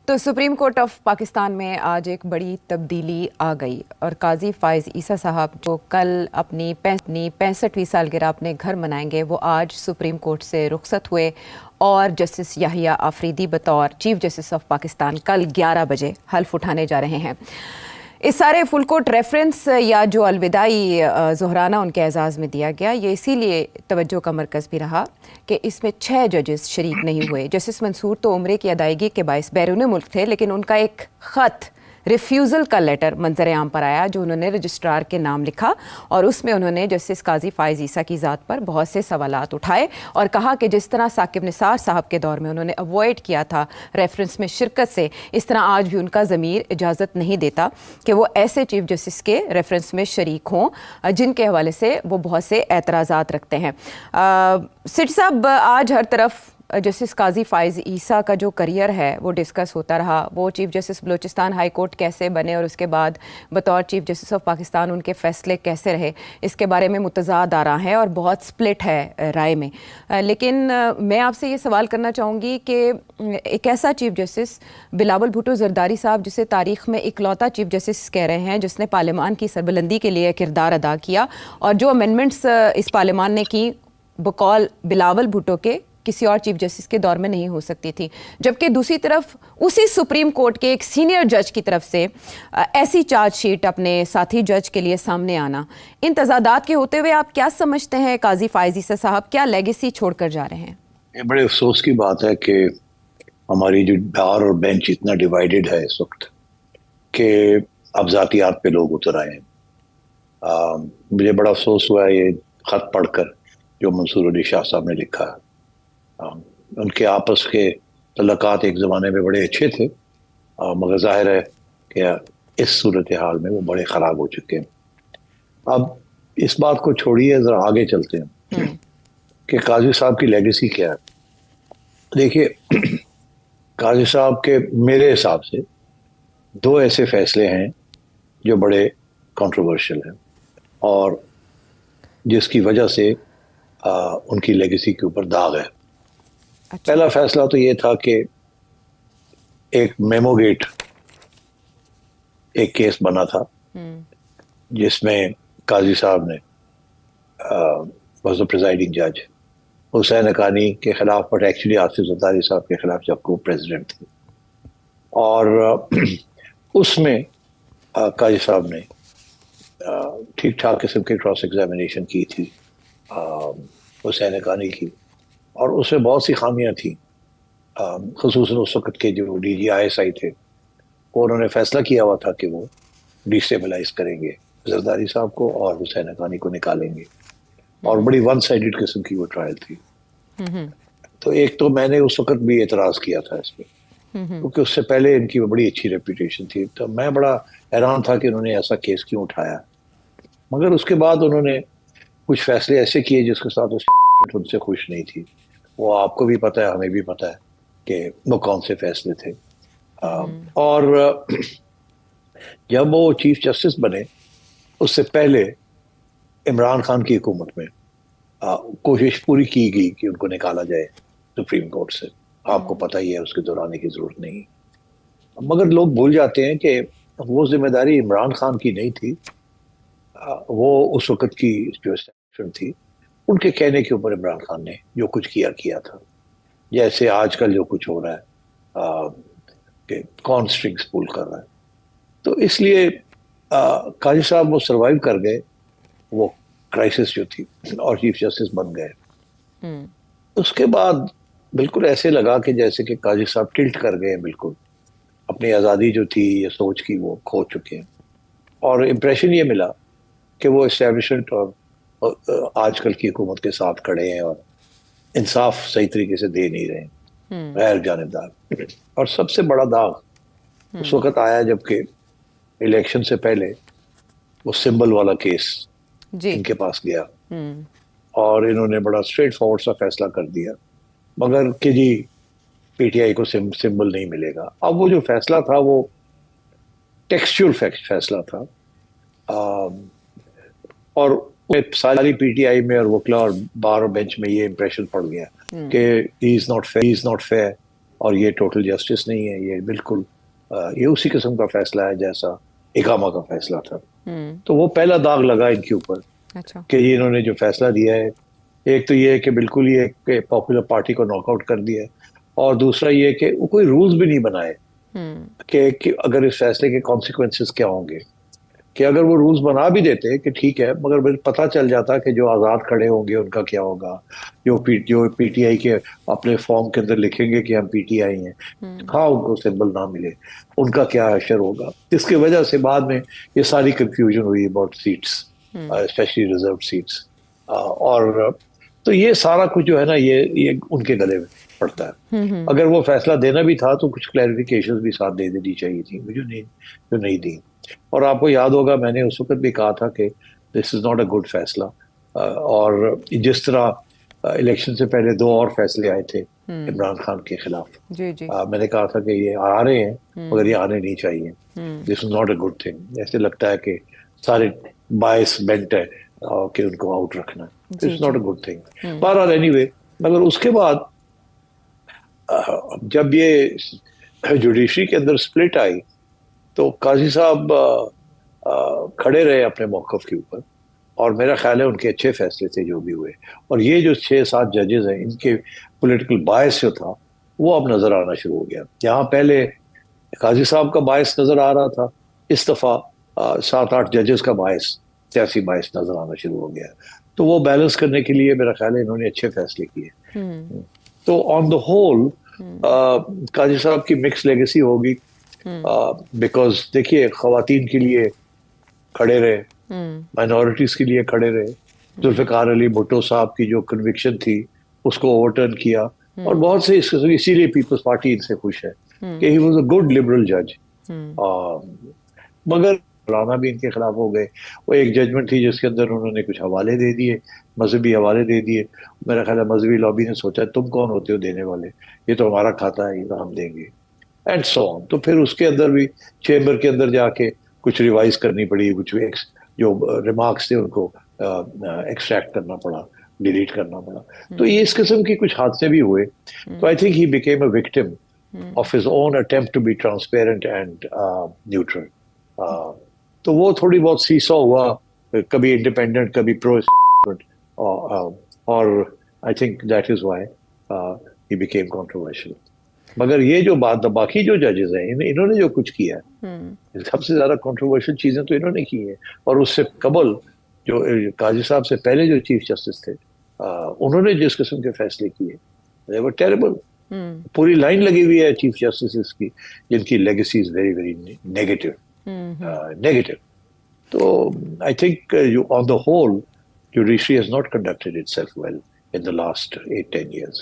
تو supreme court of Pakistan میں آج ایک بڑی تبدیلی آ گئی اور قاضی فائز عیسیٰ صاحب جو کل اپنی 65ویں سالگرہ اپنے گھر منائیں گے، وہ آج سپریم کورٹ سے رخصت ہوئے اور جسٹس یحییٰ آفریدی بطور چیف جسٹس آف پاکستان کل 11 بجے حلف اٹھانے جا رہے ہیں۔ اس سارے فل کورٹ ریفرنس یا جو الوداعی ظہرانہ ان کے اعزاز میں دیا گیا، یہ اسی لیے توجہ کا مرکز بھی رہا کہ اس میں 6 ججز شریک نہیں ہوئے۔ جسٹس منصور تو عمرے کی ادائیگی کے باعث بیرون ملک تھے، لیکن ان کا ایک خط ریفیوزل کا لیٹر منظر عام پر آیا جو انہوں نے رجسٹرار کے نام لکھا، اور اس میں انہوں نے جسٹس قاضی فائز عیسیٰ کی ذات پر بہت سے سوالات اٹھائے اور کہا کہ جس طرح ثاقب نثار صاحب کے دور میں انہوں نے اوائڈ کیا تھا ریفرنس میں شرکت سے، اس طرح آج بھی ان کا ضمیر اجازت نہیں دیتا کہ وہ ایسے چیف جسٹس کے ریفرنس میں شریک ہوں جن کے حوالے سے وہ بہت سے اعتراضات رکھتے ہیں۔ سٹ صاحب، آج ہر طرف جسٹس قاضی فائز عیسیٰ کا جو کریئر ہے وہ ڈسکس ہوتا رہا، وہ chief justice Balochistan high court کیسے بنے اور اس کے بعد بطور چیف جسٹس آف پاکستان ان کے فیصلے کیسے رہے، اس کے بارے میں متضاد آراء ہیں اور بہت سپلٹ ہے رائے میں۔ لیکن میں آپ سے یہ سوال کرنا چاہوں گی کہ ایک ایسا چیف جسٹس بلاول بھٹو زرداری صاحب، جسے تاریخ میں اکلوتا چیف جسٹس کہہ رہے ہیں جس نے پارلیمان کی سربلندی کے لیے کردار ادا کیا، اور جو امینڈمنٹس اس پارلیمان نے کی بقول بلاول بھٹو کے کسی اور چیف جسٹس کے دور میں نہیں ہو سکتی تھی، جبکہ دوسری طرف اسی سپریم کورٹ کے ایک سینئر جج کی طرف سے ایسی چارج شیٹ اپنے ساتھی جج کے لیے سامنے آنا، ان تضادات کے ہوتے ہوئے آپ کیا سمجھتے ہیں قاضی فائز عیسیٰ صاحب کیا لیگیسی چھوڑ کر جا رہے ہیں؟ یہ بڑے افسوس کی بات ہے کہ ہماری جو بار اور بینچ اتنا ڈیوائیڈڈ ہے اس وقت کہ اب ذاتیات پہ لوگ اتر آئے ہیں۔ مجھے بڑا افسوس ہوا ہے یہ خط پڑھ کر جو منصور علی شاہ صاحب نے لکھا ہے۔ ان کے آپس کے تعلقات ایک زمانے میں بڑے اچھے تھے، مگر ظاہر ہے کہ اس صورتحال میں وہ بڑے خراب ہو چکے ہیں۔ اب اس بات کو چھوڑیے، ذرا آگے چلتے ہیں کہ قاضی صاحب کی لیگیسی کیا ہے۔ دیکھیے، قاضی صاحب کے میرے حساب سے 2 ایسے فیصلے ہیں جو بڑے کنٹروورشل ہیں اور جس کی وجہ سے ان کی لیگیسی کے اوپر داغ ہے۔ پہلا فیصلہ تو یہ تھا کہ ایک میمو گیٹ ایک کیس بنا تھا جس میں قاضی صاحب نے واز دی پریزائڈنگ جج حسین حقانی کے خلاف، بٹ ایکچولی آصف زرداری صاحب کے خلاف جب وہ پریزیڈنٹ تھے، اور اس میں قاضی صاحب نے ٹھیک ٹھاک قسم کی کراس ایگزامینیشن کی تھی حسین حقانی کی، اور اس میں بہت سی خامیاں تھیں، خصوصاً اس وقت کے جو D G I S I تھے، وہ انہوں نے فیصلہ کیا ہوا تھا کہ وہ ڈیسٹیبلائز کریں گے زرداری صاحب کو اور حسین حقانی کو نکالیں گے، اور بڑی ون سائیڈڈ قسم کی وہ ٹرائل تھی۔ تو ایک تو میں نے اس وقت بھی اعتراض کیا تھا اس پہ، کیونکہ اس سے پہلے ان کی بڑی اچھی ریپوٹیشن تھی، تو میں بڑا حیران تھا کہ انہوں نے ایسا کیس کیوں اٹھایا۔ مگر اس کے بعد انہوں نے کچھ فیصلے ایسے کیے جس کے ساتھ ان سے خوش نہیں تھی۔ وہ آپ کو بھی پتہ ہے، ہمیں بھی پتہ ہے کہ وہ کون سے فیصلے تھے۔ اور جب وہ چیف جسٹس بنے، اس سے پہلے عمران خان کی حکومت میں کوشش پوری کی گئی کہ ان کو نکالا جائے سپریم کورٹ سے۔ آپ کو پتہ ہی ہے، اس کے دہرانے کی ضرورت نہیں۔ مگر لوگ بھول جاتے ہیں کہ وہ ذمہ داری عمران خان کی نہیں تھی، وہ اس وقت کی جو اسٹیبلشمنٹ تھی ان کے کہنے کے اوپر عمران خان نے جو کچھ کیا تھا، جیسے آج کل جو کچھ ہو رہا ہے کہ کون سٹرنگز پول کر رہا ہے۔ تو اس لیے قاضی صاحب وہ سروائیو کر گئے وہ کرائسس جو تھی اور چیف جسٹس بن گئے۔ اس کے بعد بالکل ایسے لگا کہ جیسے کہ قاضی صاحب ٹلٹ کر گئے، بالکل اپنی آزادی جو تھی یا سوچ کی وہ کھو چکے ہیں، اور امپریشن یہ ملا کہ وہ اسٹیبلشمنٹ اور آج کل کی حکومت کے ساتھ کھڑے ہیں اور انصاف صحیح طریقے سے دے نہیں رہے، غیر جانبدار۔ اور سب سے بڑا داغ اس وقت آیا جبکہ الیکشن سے پہلے وہ سمبل والا کیس ان کے پاس گیا، اور انہوں نے بڑا اسٹریٹ فارورڈ سا فیصلہ کر دیا، مگر کہ جی پی ٹی آئی کو سمبل نہیں ملے گا۔ اب وہ جو فیصلہ تھا وہ ٹیکسچول فیصلہ تھا، اور ساری پی ٹی آئی میں اور وکلا اور بار اور بینچ میں یہ امپریشن پڑ گیا کہ ہی از ناٹ فیئر، اور یہ ٹوٹل جسٹس نہیں ہے، یہ بالکل یہ اسی قسم کا فیصلہ ہے جیسا اقامہ کا فیصلہ تھا. تو وہ پہلا داغ لگا ان کے اوپر اچھا. کہ یہ انہوں نے جو فیصلہ دیا ہے، ایک تو یہ ہے کہ بالکل یہ پاپولر پارٹی کو ناک آؤٹ کر دیا ہے، اور دوسرا یہ کہ وہ کوئی رولز بھی نہیں بنائے کہ اگر اس فیصلے کے کانسیکوینسز کیا ہوں گے. کہ اگر وہ رولز بنا بھی دیتے کہ ٹھیک ہے، مگر پتہ چل جاتا کہ جو آزاد کھڑے ہوں گے ان کا کیا ہوگا، جو پی ٹی آئی کے اپنے فارم کے اندر لکھیں گے کہ ہم پی ٹی آئی ہیں، ہاں ان کو سمبل نہ ملے، ان کا کیا اشر ہوگا. اس کی وجہ سے بعد میں یہ ساری کنفیوژن ہوئی about seats, especially reserve seats. اور تو یہ سارا کچھ جو ہے نا یہ ان کے گلے میں پڑتا ہے. اگر وہ فیصلہ دینا بھی تھا تو کچھ کلیریفیکیشن بھی ساتھ دے دینی چاہیے تھی، جو نہیں دی. اور آپ کو یاد ہوگا میں نے اس وقت بھی کہا تھا کہ دس از ناٹ اے گڈ فیصلہ. اور جس طرح الیکشن سے پہلے 2 اور فیصلے آئے تھے عمران خان کے خلاف، میں نے کہا تھا کہ یہ آ رہے ہیں مگر یہ آنے نہیں چاہیے. This is not a good thing. ایسے لگتا ہے کہ سارے باعث بینٹ ہے کہ ان کو آؤٹ رکھنا. This is not a good thing. بہرحال اینی وے، مگر اس کے بعد جب یہ جوڈیشری کے اندر سپلٹ آئی تو قاضی صاحب کھڑے رہے اپنے موقف کے اوپر، اور میرا خیال ہے ان کے اچھے فیصلے تھے جو بھی ہوئے. اور یہ جو 6-7 ججز ہیں ان کے پولیٹیکل باعث جو تھا وہ اب نظر آنا شروع ہو گیا. جہاں پہلے قاضی صاحب کا باعث نظر آ رہا تھا، اس دفعہ 7-8 ججز کا باعث، سیاسی باعث نظر آنا شروع ہو گیا. تو وہ بیلنس کرنے کے لیے میرا خیال ہے انہوں نے اچھے فیصلے کیے. تو آن دا ہول قاضی صاحب کی مکس لیگیسی ہوگی، بیکاز دیکھیے خواتین کے لیے کھڑے رہے، مائنورٹیز کے لیے کھڑے رہے. ذوالفقار علی بھٹو صاحب کی جو کنوکشن تھی اس کو اوور ٹرن کیا، اور بہت سے اسی لیے پیپلز پارٹی ان سے خوش ہے کہ he was a good liberal جج. مگر مولانا بھی ان کے خلاف ہو گئے. وہ ایک ججمنٹ تھی جس کے اندر انہوں نے کچھ حوالے دے دیے، مذہبی حوالے دے دیے. میرا خیال ہے مذہبی لابی نے سوچا تم کون ہوتے ہو دینے والے، یہ تو ہمارا کھاتا ہے، یہ تو ہم دیں گے، اینڈ سو آن. تو پھر اس کے اندر بھی چیمبر کے اندر جا کے کچھ ریوائز کرنی پڑی، کچھ جو ریمارکس تھے ان کو ایکسٹریکٹ کرنا پڑا، ڈیلیٹ کرنا پڑا. تو یہ اس قسم کی کچھ حادثے بھی ہوئے. تو I think he became a victim of his own attempt to be transparent and neutral. تو وہ تھوڑی بہت سیسا ہوا، کبھی انڈیپینڈنٹ کبھی پرو اسٹیبلشمنٹ، اور I think that is why he became controversial. مگر یہ جو باقی جو ججز ہیں انہوں نے جو کچھ کیا ہے، سب سے زیادہ کنٹروورشل چیزیں تو انہوں نے کی ہیں. اور اس سے قبل جو قاضی صاحب سے پہلے جو چیف جسٹس تھے انہوں نے جس قسم کے فیصلے کیے they were terrible. پوری لائن لگی ہوئی ہے چیف جسٹس کی جن کی legacy is very very negative. تو I think on the whole judiciary has not conducted itself well in the last 8-10 years.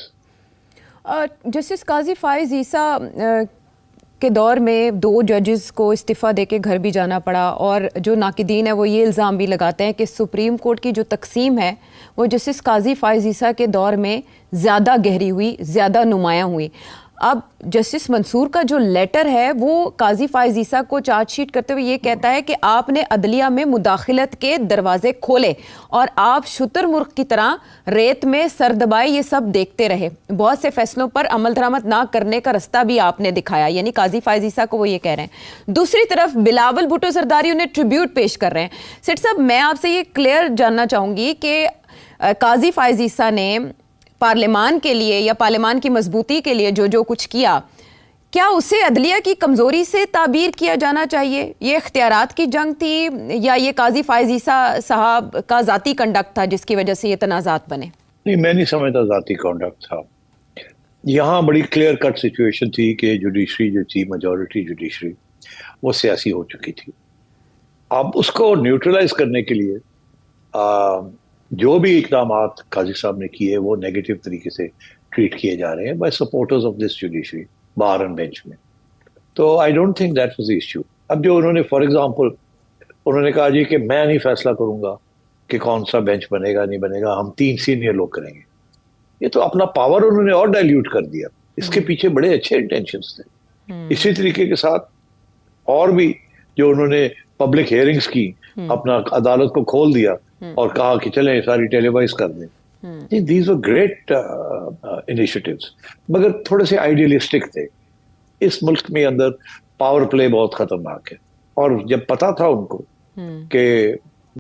Justice Qazi Faez عیسیٰ کے دور میں 2 ججز کو استعفیٰ دے کے گھر بھی جانا پڑا، اور جو ناقدین ہیں وہ یہ الزام بھی لگاتے ہیں کہ سپریم کورٹ کی جو تقسیم ہے وہ جسٹس قاضی فائز عیسیٰ کے دور میں زیادہ گہری ہوئی، زیادہ نمایاں ہوئی. اب جسٹس منصور کا جو لیٹر ہے وہ قاضی فائز عیسیٰ کو چارج شیٹ کرتے ہوئے یہ کہتا ہے کہ آپ نے عدلیہ میں مداخلت کے دروازے کھولے اور آپ شتر مرغ کی طرح ریت میں سر دبائے یہ سب دیکھتے رہے، بہت سے فیصلوں پر عمل درآمد نہ کرنے کا رستہ بھی آپ نے دکھایا. یعنی قاضی فائز عیسیٰ کو وہ یہ کہہ رہے ہیں. دوسری طرف بلاول بھٹو زرداری انہیں ٹریبیوٹ پیش کر رہے ہیں. سیٹ صاحب، میں آپ سے یہ کلیئر جاننا چاہوں گی کہ قاضی فائز عیسیٰ نے پارلیمان کے لیے یا پارلیمان کی مضبوطی کے لیے جو کچھ کیا، کیا اسے عدلیہ کی کمزوری سے تعبیر کیا جانا چاہیے؟ یہ اختیارات کی جنگ تھی یا یہ قاضی فائز عیسیٰ صاحب کا ذاتی کنڈکٹ تھا جس کی وجہ سے یہ تنازعات بنے؟ نہیں، میں نہیں سمجھتا ذاتی کنڈکٹ تھا. یہاں بڑی کلیئر کٹ سچویشن تھی کہ جوڈیشری جو تھی، میجورٹی جوڈیشری، وہ سیاسی ہو چکی تھی. اب اس کو نیوٹرلائز کرنے کے لیے جو بھی اقدامات قاضی صاحب نے کیے وہ نیگیٹو طریقے سے ٹریٹ کیے جا رہے ہیں by supporters of this judiciary bar and bench میں. تو I don't think that was the issue. اب جو انہوں نے فار ایگزامپل انہوں نے کہا جی کہ میں نہیں فیصلہ کروں گا کہ کون سا بینچ بنے گا نہیں بنے گا، ہم 3 سینئر لوگ کریں گے. یہ تو اپنا پاور انہوں نے اور ڈائلیوٹ کر دیا. اس کے پیچھے بڑے اچھے انٹینشنز تھے. اسی طریقے کے ساتھ اور بھی جو انہوں نے پبلک ہیئرنگز کی، اپنا عدالت کو کھول دیا اور کہا کہ چلیں ساری ٹیلی وائز کر دیں. دیز ور گریٹ انیشیٹوز، مگر تھوڑے سے آئیڈیلسٹک تھے. اس ملک میں اندر پاور پلے بہت خطرناک ہے، اور جب پتا تھا ان کو کہ